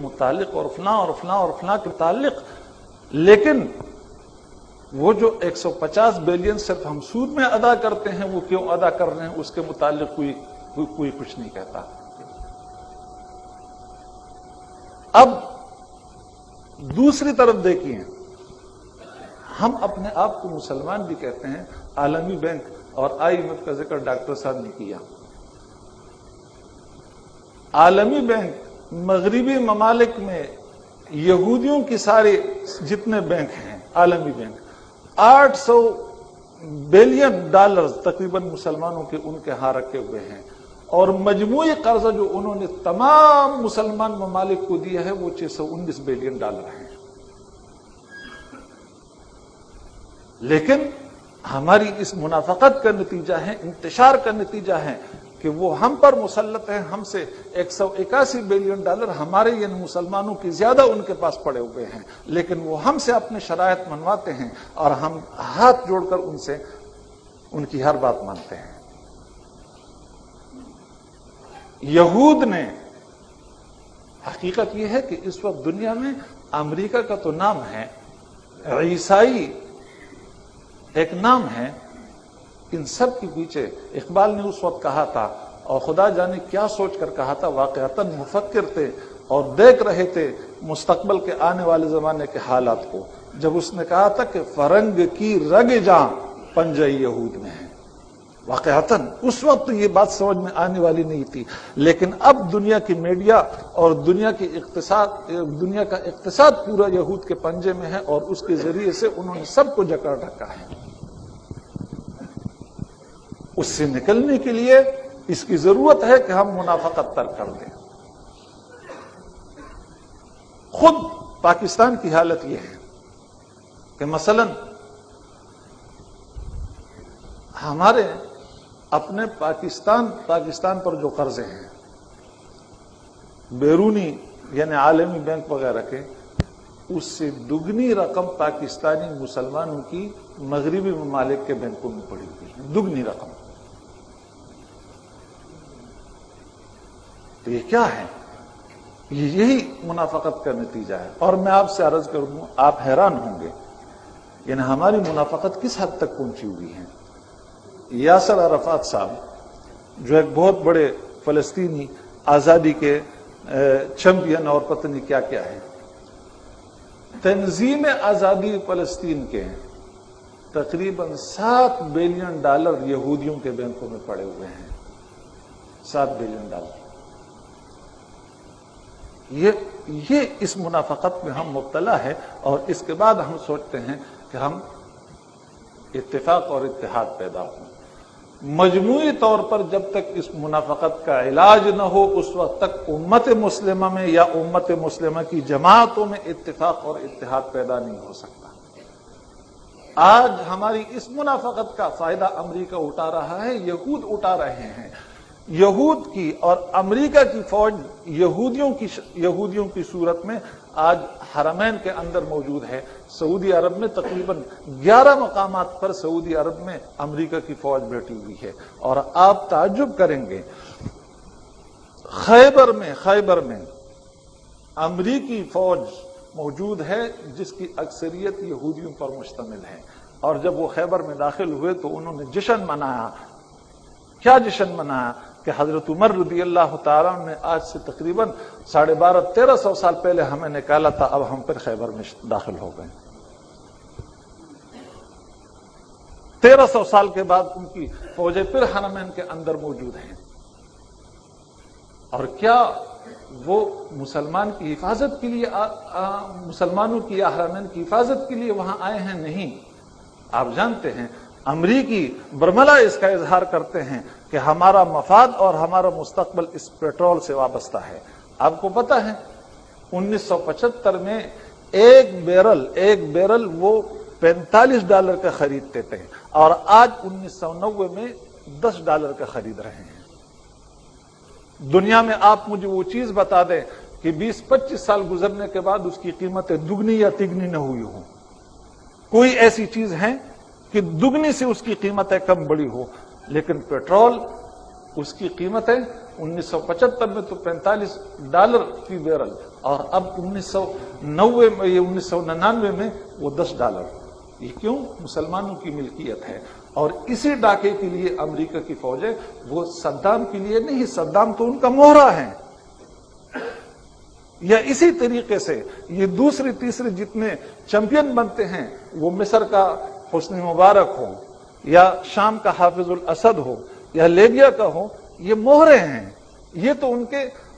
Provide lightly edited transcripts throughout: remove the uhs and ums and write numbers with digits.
متعلق اور فلاں کے متعلق، لیکن وہ جو 150 بلین صرف ہم سود میں ادا کرتے ہیں، وہ کیوں ادا کر رہے ہیں اس کے متعلق کوئی کچھ نہیں کہتا۔ اب دوسری طرف دیکھیے، ہم اپنے آپ کو مسلمان بھی کہتے ہیں۔ عالمی بینک اور IMF کا ذکر ڈاکٹر صاحب نے کیا۔ عالمی بینک مغربی ممالک میں یہودیوں کی سارے جتنے بینک ہیں، عالمی بینک 800 بلین ڈالر تقریباً مسلمانوں کے ان کے ہاں رکھے ہوئے ہیں، اور مجموعی قرضہ جو انہوں نے تمام مسلمان ممالک کو دیا ہے وہ 619 بلین ڈالر ہیں۔ لیکن ہماری اس منافقت کا نتیجہ ہے، انتشار کا نتیجہ ہے کہ وہ ہم پر مسلط ہیں۔ ہم سے 181 بلین ڈالر ہمارے یعنی مسلمانوں کی زیادہ ان کے پاس پڑے ہوئے ہیں، لیکن وہ ہم سے اپنے شرائط منواتے ہیں اور ہم ہاتھ جوڑ کر ان سے ان کی ہر بات مانتے ہیں۔ یہود نے، حقیقت یہ ہے کہ اس وقت دنیا میں امریکہ کا تو نام ہے، عیسائی ایک نام ہے، ان سب کے پیچھے اقبال نے اس وقت کہا تھا، اور خدا جانے کیا سوچ کر کہا تھا، واقعتاً مفکر تھے اور دیکھ رہے تھے مستقبل کے آنے والے زمانے کے حالات کو، جب اس نے کہا تھا کہ فرنگ کی رگ جاں پنجہ یہود میں ہے۔ واقعتاً اس وقت یہ بات سمجھ میں آنے والی نہیں تھی، لیکن اب دنیا کی میڈیا اور دنیا کا اقتصاد پورا یہود کے پنجے میں ہے، اور اس کے ذریعے سے انہوں نے سب کو جکڑ رکھا ہے۔ اس سے نکلنے کے لیے اس کی ضرورت ہے کہ ہم منافقت ترک کر دیں۔ خود پاکستان کی حالت یہ ہے کہ مثلا ہمارے اپنے پاکستان پر جو قرضے ہیں بیرونی یعنی عالمی بینک وغیرہ کے، اس سے دگنی رقم پاکستانی مسلمانوں کی مغربی ممالک کے بینکوں میں پڑی ہوئی ہے، دگنی رقم۔ تو یہ کیا ہے؟ یہی منافقت کا نتیجہ ہے۔ اور میں آپ سے عرض کر دوں، آپ حیران ہوں گے، یعنی ہماری منافقت کس حد تک پہنچی ہوئی ہے۔ یاسر عرفات صاحب جو ایک بہت بڑے فلسطینی آزادی کے چیمپئن اور پتہ نہیں کیا کیا ہے، تنظیم آزادی فلسطین کے تقریباً 7 بلین ڈالر یہودیوں کے بینکوں میں پڑے ہوئے ہیں، 7 بلین ڈالر۔ یہ اس منافقت میں ہم مبتلا ہے، اور اس کے بعد ہم سوچتے ہیں کہ ہم اتفاق اور اتحاد پیدا ہوں۔ مجموعی طور پر جب تک اس منافقت کا علاج نہ ہو، اس وقت تک امت مسلمہ میں یا امت مسلمہ کی جماعتوں میں اتفاق اور اتحاد پیدا نہیں ہو سکتا۔ آج ہماری اس منافقت کا فائدہ امریکہ اٹھا رہا ہے، یہود اٹھا رہے ہیں۔ یہود کی اور امریکہ کی فوج یہودیوں کی صورت میں آج حرمین کے اندر موجود ہے۔ سعودی عرب میں تقریباً 11 مقامات پر سعودی عرب میں امریکہ کی فوج بیٹھی ہوئی ہے، اور آپ تعجب کریں گے، خیبر میں امریکی فوج موجود ہے جس کی اکثریت یہودیوں پر مشتمل ہے، اور جب وہ خیبر میں داخل ہوئے تو انہوں نے جشن منایا۔ کیا جشن منایا کہ حضرت عمر رضی اللہ تعالیٰ نے آج سے تقریباً 1250-1300 سال پہلے ہمیں نکالا تھا، اب ہم پھر خیبر میں داخل ہو گئے۔ 1300 سال کے بعد ان کی فوجیں پھر حرمین کے اندر موجود ہیں، اور کیا وہ مسلمان کی حفاظت کے لیے مسلمانوں کی یا حرمین کی حفاظت کے لیے وہاں آئے ہیں؟ نہیں۔ آپ جانتے ہیں امریکی برملا اس کا اظہار کرتے ہیں کہ ہمارا مفاد اور ہمارا مستقبل اس پیٹرول سے وابستہ ہے۔ آپ کو پتہ ہے 1975 میں ایک بیرل وہ $45 کا خریدتے تھے، اور آج 1990 میں $10 کا خرید رہے ہیں۔ دنیا میں آپ مجھے وہ چیز بتا دیں کہ 20-25 سال گزرنے کے بعد اس کی قیمتیں دگنی یا تگنی نہ ہوئی ہوں۔ کوئی ایسی چیز ہے کہ دگنی سے اس کی قیمتیں کم بڑی ہو، لیکن پیٹرول اس کی قیمتیں 1975 میں تو $45 فی بیرل اور اب 1999 میں وہ $10. یہ کیوں؟ مسلمانوں کی ملکیت ہے، اور اسی ڈاکے کے لیے امریکہ کی فوج ہے، وہ صدام کے لیے نہیں، صدام تو ان کا موہرا ہے۔ یا اسی طریقے سے یہ دوسری تیسری جتنے چیمپئن بنتے ہیں، وہ مصر کا حسنی مبارک ہو، یا شام کا حافظ الاسد ہو، یا لیبیا کا ہو، یہ موہرے ہیں۔ یہ تو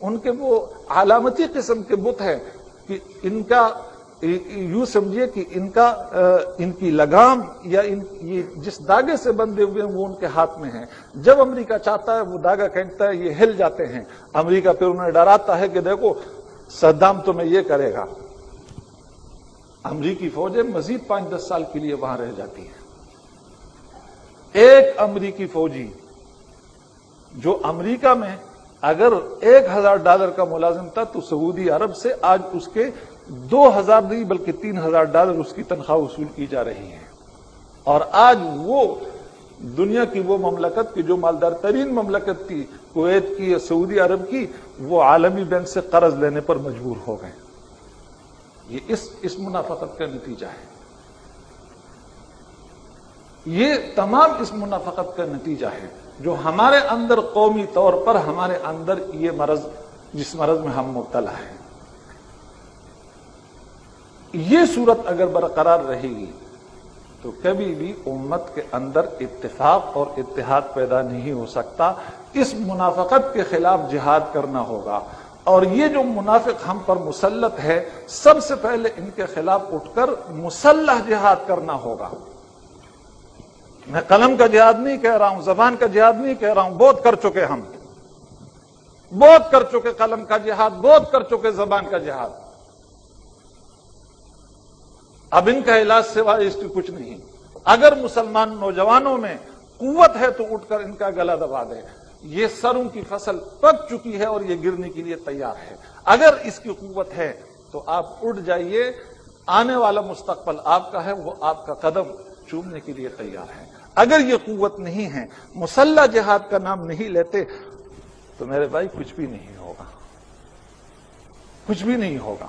ان کے وہ علامتی قسم کے بت ہیں کہ ان کا یوں سمجھیے کہ ان کی لگام یا یہ جس داغے سے بندھے ہوئے ہیں وہ ان کے ہاتھ میں ہیں۔ جب امریکہ چاہتا ہے وہ داغا کھینچتا ہے، یہ ہل جاتے ہیں۔ امریکہ پھر انہیں ڈراتا ہے کہ دیکھو صدام تمہیں یہ کرے گا۔ امریکی فوجیں مزید 5-10 سال کے لیے وہاں رہ جاتی ہیں۔ ایک امریکی فوجی جو امریکہ میں اگر $1,000 کا ملازم تھا تو سعودی عرب سے آج اس کے 2,000 نہیں بلکہ $3,000 اس کی تنخواہ وصول کی جا رہی ہے۔ اور آج وہ دنیا کی وہ مملکت کی جو مالدار ترین مملکت تھی، کویت کی یا سعودی عرب کی، وہ عالمی بینک سے قرض لینے پر مجبور ہو گئے۔ یہ اس منافقت کا نتیجہ ہے۔ یہ تمام اس منافقت کا نتیجہ ہے جو ہمارے اندر قومی طور پر ہمارے اندر یہ مرض، جس مرض میں ہم مبتلا ہیں۔ یہ صورت اگر برقرار رہے گی تو کبھی بھی امت کے اندر اتفاق اور اتحاد پیدا نہیں ہو سکتا۔ اس منافقت کے خلاف جہاد کرنا ہوگا، اور یہ جو منافق ہم پر مسلط ہے، سب سے پہلے ان کے خلاف اٹھ کر مسلح جہاد کرنا ہوگا۔ میں قلم کا جہاد نہیں کہہ رہا ہوں، زبان کا جہاد نہیں کہہ رہا ہوں، بہت کر چکے ہم، بہت کر چکے قلم کا جہاد، بہت کر چکے زبان کا جہاد۔ اب ان کا علاج سوائے اس کی کچھ نہیں۔ اگر مسلمان نوجوانوں میں قوت ہے تو اٹھ کر ان کا گلا دبا دے۔ یہ سروں کی فصل پک چکی ہے اور یہ گرنے کے لیے تیار ہے۔ اگر اس کی قوت ہے تو آپ اٹھ جائیے، آنے والا مستقبل آپ کا ہے، وہ آپ کا قدم چومنے کے لیے تیار ہے۔ اگر یہ قوت نہیں ہے، مسلح جہاد کا نام نہیں لیتے، تو میرے بھائی کچھ بھی نہیں ہوگا، کچھ بھی نہیں ہوگا۔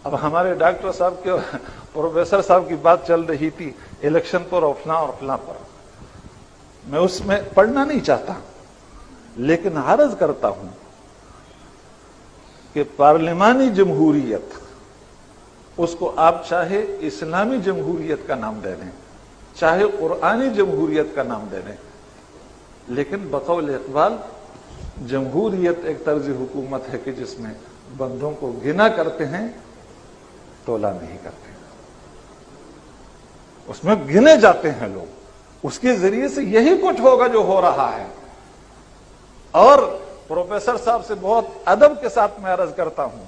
اب ہمارے ڈاکٹر صاحب کے پروفیسر صاحب کی بات چل رہی تھی الیکشن پر اور فلاں پر، میں اس میں پڑھنا نہیں چاہتا، لیکن عرض کرتا ہوں کہ پارلیمانی جمہوریت، اس کو آپ چاہے اسلامی جمہوریت کا نام دے دیں، چاہے قرآنی جمہوریت کا نام دے دیں، لیکن بقول اقبال جمہوریت ایک طرز حکومت ہے کہ جس میں بندوں کو گنا کرتے ہیں، تولا نہیں کرتے، اس میں گنے جاتے ہیں لوگ، اس کے ذریعے سے یہی کچھ ہوگا جو ہو رہا ہے۔ اور پروفیسر صاحب سے بہت ادب کے ساتھ میں عرض کرتا ہوں،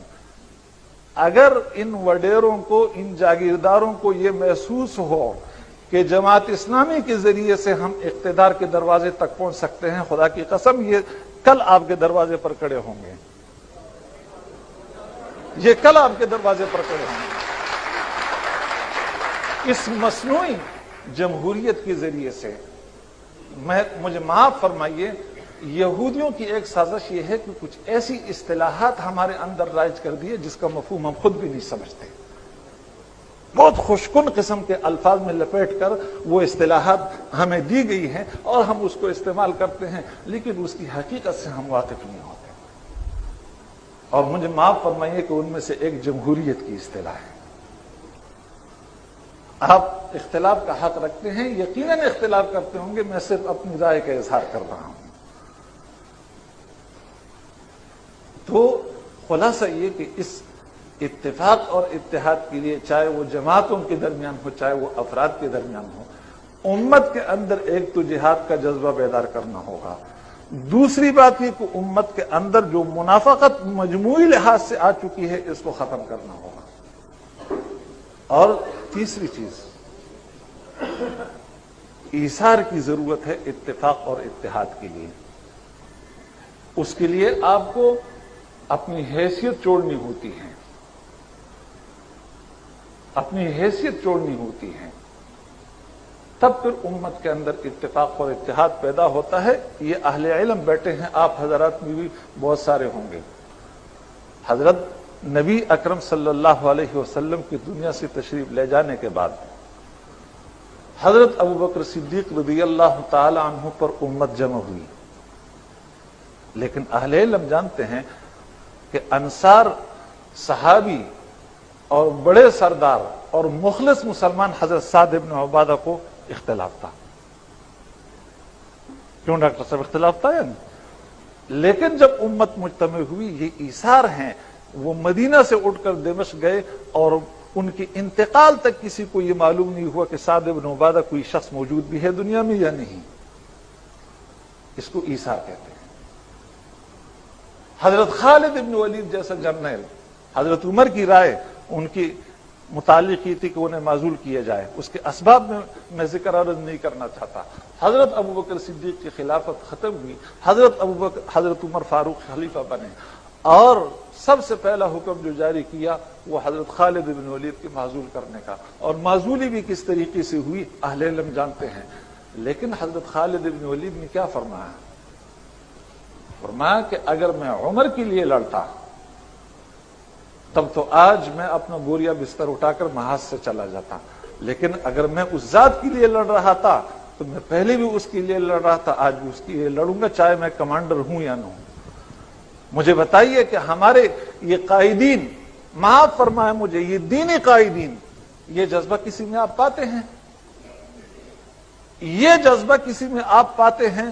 اگر ان وڈیروں کو، ان جاگیرداروں کو یہ محسوس ہو کہ جماعت اسلامی کے ذریعے سے ہم اقتدار کے دروازے تک پہنچ سکتے ہیں، خدا کی قسم یہ کل آپ کے دروازے پر کھڑے ہوں گے، یہ کل آپ کے دروازے پر کھڑے ہوں گے۔ اس مصنوعی جمہوریت کے ذریعے سے مجھے معاف فرمائیے، یہودیوں کی ایک سازش یہ ہے کہ کچھ ایسی اصطلاحات ہمارے اندر رائج کر دی ہے جس کا مفہوم ہم خود بھی نہیں سمجھتے، بہت خوشکن قسم کے الفاظ میں لپیٹ کر وہ اصطلاحات ہمیں دی گئی ہیں اور ہم اس کو استعمال کرتے ہیں، لیکن اس کی حقیقت سے ہم واقف نہیں ہوتے۔ اور مجھے معاف فرمائیے کہ ان میں سے ایک جمہوریت کی اصطلاح ہے۔ آپ اختلاف کا حق رکھتے ہیں، یقیناً اختلاف کرتے ہوں گے، میں صرف اپنی رائے کا اظہار کر رہا ہوں۔ تو خلاصہ یہ کہ اس اتفاق اور اتحاد کے لیے، چاہے وہ جماعتوں کے درمیان ہو، چاہے وہ افراد کے درمیان ہو، امت کے اندر ایک تو جہاد کا جذبہ بیدار کرنا ہوگا۔ دوسری بات یہ کہ امت کے اندر جو منافقت مجموعی لحاظ سے آ چکی ہے، اس کو ختم کرنا ہوگا۔ اور تیسری چیز، ایثار کی ضرورت ہے اتفاق اور اتحاد کے لیے۔ اس کے لیے آپ کو اپنی حیثیت چھوڑنی ہوتی ہے، اپنی حیثیت چھوڑنی ہوتی ہے، تب پھر امت کے اندر اتفاق اور اتحاد پیدا ہوتا ہے۔ یہ اہل علم بیٹھے ہیں، آپ حضرات میں بھی بہت سارے ہوں گے۔ حضرت نبی اکرم صلی اللہ علیہ وسلم کی دنیا سے تشریف لے جانے کے بعد حضرت ابوبکر صدیق رضی اللہ تعالی عنہ پر امت جمع ہوئی، لیکن اہل علم جانتے ہیں کہ انصار صحابی اور بڑے سردار اور مخلص مسلمان حضرت سعد بن عبادہ کو اختلاف تھا۔ کیوں ڈاکٹر صاحب اختلاف تھا؟ یعنی لیکن جب امت مجتمع ہوئی، یہ ایثار ہیں، وہ مدینہ سے اٹھ کر دمشق گئے اور ان کی انتقال تک کسی کو یہ معلوم نہیں ہوا کہ سعد بن عبادہ کوئی شخص موجود بھی ہے دنیا میں یا نہیں۔ اس کو ایثار کہتے ہیں۔ حضرت خالد بن ولید جیسا جرنیل، حضرت عمر کی رائے ان کی متعلق یہ تھی کہ انہیں معزول کیا جائے، اس کے اسباب میں ذکر عرض نہیں کرنا چاہتا۔ حضرت ابوبکر صدیق کی خلافت ختم ہوئی، حضرت عمر فاروق خلیفہ بنے، اور سب سے پہلا حکم جو جاری کیا وہ حضرت خالد بن ولید کی معزول کرنے کا، اور معزولی بھی کس طریقے سے ہوئی اہل علم جانتے ہیں۔ لیکن حضرت خالد بن ولید نے کیا فرمایا؟ فرمایا کہ اگر میں عمر کے لیے لڑتا تب تو آج میں اپنا بوریا بستر اٹھا کر محاذ سے چلا جاتا، لیکن اگر میں اس ذات کے لیے لڑ رہا تھا تو میں پہلے بھی اس کے لیے لڑ رہا تھا، آج بھی اس کے لیے لڑوں گا، چاہے میں کمانڈر ہوں یا نہ ہوں۔ مجھے بتائیے کہ ہمارے یہ قائدین، معاف فرمائے مجھے، یہ دینی قائدین، یہ جذبہ کسی میں آپ پاتے ہیں؟ یہ جذبہ کسی میں آپ پاتے ہیں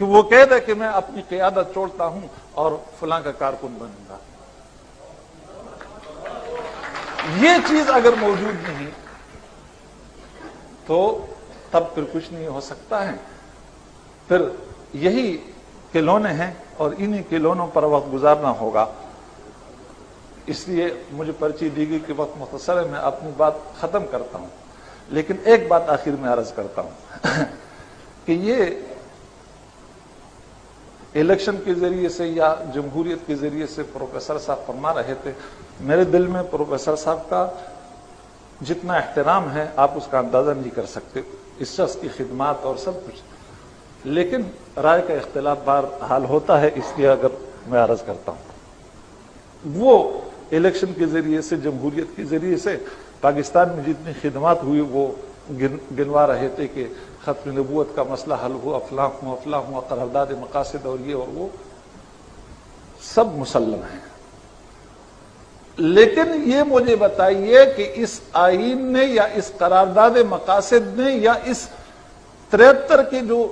کہ وہ کہہ دے کہ میں اپنی قیادت چھوڑتا ہوں اور فلاں کا کارکن بنوں گا؟ یہ چیز اگر موجود نہیں تو تب پھر کچھ نہیں ہو سکتا ہے۔ پھر یہی کھلونے ہیں اور انہی کھلونوں پر وقت گزارنا ہوگا۔ اس لیے مجھے پرچی دی گئی کہ وقت مختصر ہے، میں اپنی بات ختم کرتا ہوں، لیکن ایک بات آخر میں عرض کرتا ہوں کہ یہ الیکشن کے ذریعے سے یا جمہوریت کے ذریعے سے پروفیسر صاحب فرما رہے تھے، میرے دل میں پروفیسر صاحب کا جتنا احترام ہے آپ اس کا اندازہ نہیں کر سکتے، اس شخص کی خدمات اور سب کچھ، لیکن رائے کا اختلاف بہرحال ہوتا ہے، اس لیے اگر میں عرض کرتا ہوں، وہ الیکشن کے ذریعے سے، جمہوریت کے ذریعے سے پاکستان میں جتنی خدمات ہوئی وہ گنوا رہے تھے کہ ختم نبوت کا مسئلہ حل ہوا، فلاں ہوا، قرارداد مقاصد اور یہ اور وہ سب مسلم ہیں۔ لیکن یہ مجھے بتائیے کہ اس آئین نے یا اس قرارداد مقاصد نے یا اس 73 کے جو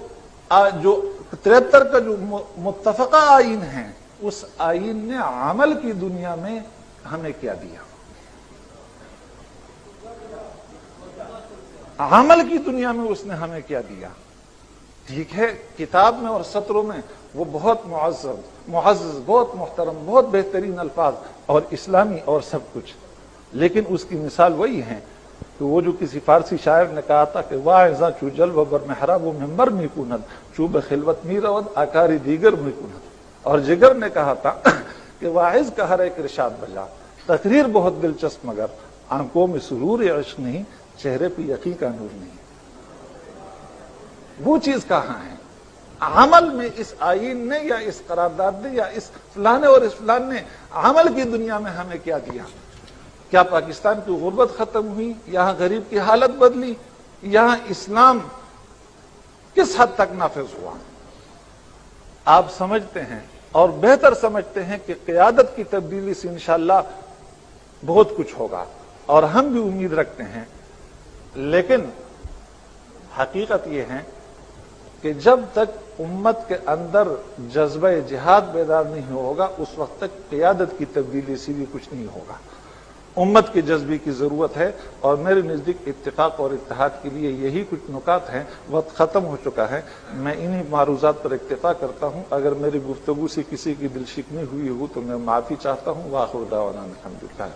73 کا جو متفقہ آئین ہے، اس آئین نے عمل کی دنیا میں ہمیں کیا دیا؟ عمل کی دنیا میں اس نے ہمیں کیا دیا؟ ٹھیک ہے، کتاب میں اور سطروں میں وہ بہت معزز، بہت محترم، بہت بہترین الفاظ اور اسلامی اور سب کچھ، لیکن اس کی مثال وہی ہے کہ وہ جو کسی فارسی شاعر نے کہا تھا کہ واعظہ چو جلوہ بر محراب و ممبر می کند، چو بخلوت می رود آکاری دیگر می کند، اور جگر نے کہا تھا کہ واعظ کا ہر ایک ارشاد بجا، تقریر بہت دلچسپ مگر آنکھوں میں سرور عشق نہیں، چہرے پہ یقین کا نور نہیں۔ وہ چیز کہاں ہے؟ عمل میں اس آئین نے یا اس قرارداد نے یا اس فلانے اور اس فلان نے عمل کی دنیا میں ہمیں کیا دیا؟ کیا پاکستان کی غربت ختم ہوئی؟ یہاں غریب کی حالت بدلی؟ یہاں اسلام کس حد تک نافذ ہوا؟ آپ سمجھتے ہیں اور بہتر سمجھتے ہیں کہ قیادت کی تبدیلی سے انشاءاللہ بہت کچھ ہوگا، اور ہم بھی امید رکھتے ہیں، لیکن حقیقت یہ ہے کہ جب تک امت کے اندر جذبہ جہاد بیدار نہیں ہوگا اس وقت تک قیادت کی تبدیلی سے بھی کچھ نہیں ہوگا۔ امت کے جذبے کی ضرورت ہے، اور میرے نزدیک اتفاق اور اتحاد کے لیے یہی کچھ نکات ہیں۔ وقت ختم ہو چکا ہے، میں انہی معروضات پر اکتفا کرتا ہوں۔ اگر میری گفتگو سے کسی کی دل شکنی ہوئی ہو تو میں معافی چاہتا ہوں۔ وآخر دعوانا الحمدللہ۔